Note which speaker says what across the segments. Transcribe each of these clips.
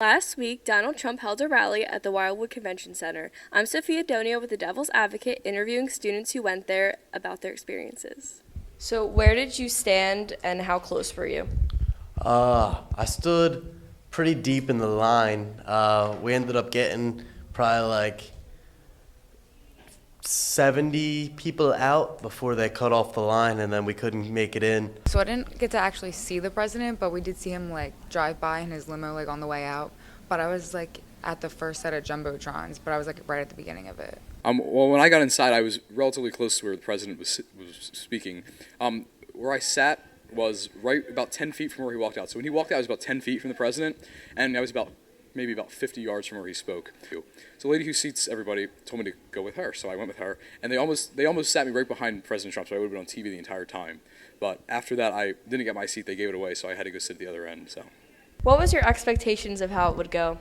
Speaker 1: Last week, Donald Trump held a rally at the Wildwood Convention Center. I'm Sophia Donio with the Devil's Advocate, interviewing students who went there about their experiences. So where did you stand and how close were you?
Speaker 2: I stood pretty deep in the line. We ended up getting probably like 70 people out before they cut off the line, and then we couldn't make it in.
Speaker 3: So I didn't get to actually see the president, but we did see him drive by in his limo on the way out. But I was at the first set of jumbotrons, but I was right at the beginning of it.
Speaker 4: Well, when I got inside, I was relatively close to where the president was speaking. Where I sat was right about 10 feet from where he walked out. So when he walked out, I was about 10 feet from the president, and I was maybe about 50 yards from where he spoke. So the lady who seats everybody told me to go with her, so I went with her. And they almost sat me right behind President Trump, so I would have been on TV the entire time. But after that, I didn't get my seat. They gave it away, so I had to go sit at the other end. So,
Speaker 1: What was your expectations of how it would go?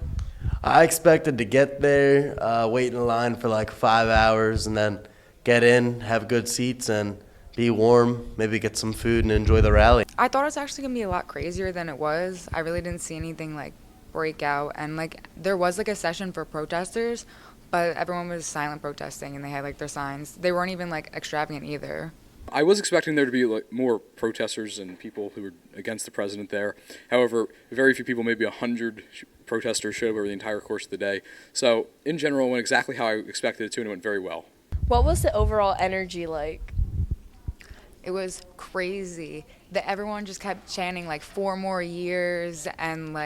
Speaker 2: I expected to get there, wait in line for like 5 hours, and then get in, have good seats, and be warm, maybe get some food and enjoy the rally.
Speaker 3: I thought it was actually going to be a lot crazier than it was. I really didn't see anything break out. And there was a session for protesters, but everyone was silent protesting, and they had their signs. They weren't even extravagant either.
Speaker 4: I was expecting there to be more protesters and people who were against the president there. However, very few people, maybe 100 protesters, showed up over the entire course of the day. So, in general, it went exactly how I expected it to, and it went very well.
Speaker 1: What was the overall energy like?
Speaker 3: It was crazy that everyone just kept chanting 4 more years, and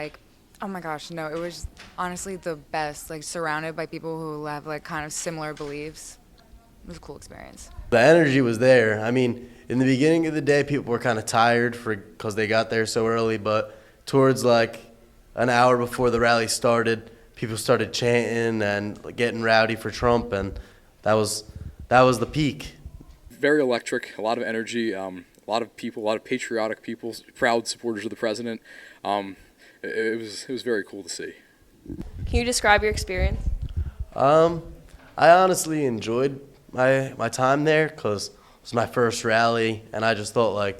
Speaker 3: oh my gosh, no, it was honestly the best, surrounded by people who have kind of similar beliefs. It was a cool experience.
Speaker 2: The energy was there. I mean, in the beginning of the day, people were kind of tired because they got there so early, but towards an hour before the rally started, people started chanting and getting rowdy for Trump, and that was the peak.
Speaker 4: Very electric, a lot of energy, a lot of people, a lot of patriotic people, proud supporters of the president. It was very cool to see.
Speaker 1: Can you describe your experience?
Speaker 2: I honestly enjoyed my time there because it was my first rally, and I just thought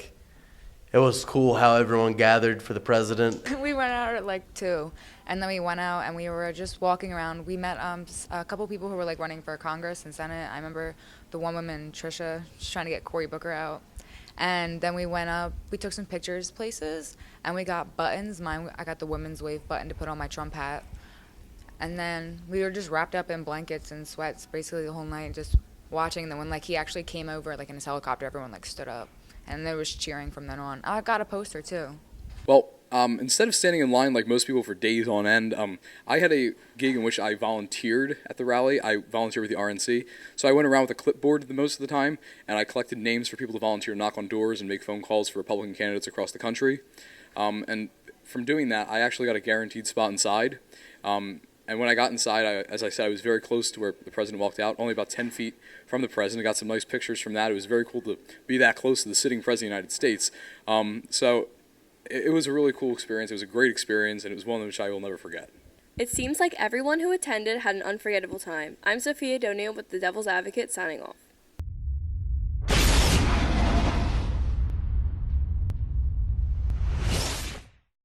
Speaker 2: it was cool how everyone gathered for the president.
Speaker 3: We went out at 2, and then we went out and we were just walking around. We met a couple people who were running for Congress and Senate. I remember the one woman, Trisha, she's trying to get Cory Booker out. And then we went up, we took some pictures places, and we got buttons. I got the women's wave button to put on my Trump hat. And then we were just wrapped up in blankets and sweats basically the whole night, just watching. And then when he actually came over in his helicopter, everyone stood up. And there was cheering from then on. I got a poster too.
Speaker 4: Well, instead of standing in line like most people for days on end, I had a gig in which I volunteered at the rally. I volunteered with the RNC. So I went around with a clipboard most of the time, and I collected names for people to volunteer, knock on doors, and make phone calls for Republican candidates across the country. And from doing that, I actually got a guaranteed spot inside. And when I got inside, as I said, I was very close to where the president walked out, only about 10 feet from the president. Got some nice pictures from that. It was very cool to be that close to the sitting president of the United States. So it was a really cool experience. It was a great experience, and it was one which I will never forget.
Speaker 1: It seems like everyone who attended had an unforgettable time. I'm Sophia Donio with the Devil's Advocate, signing off.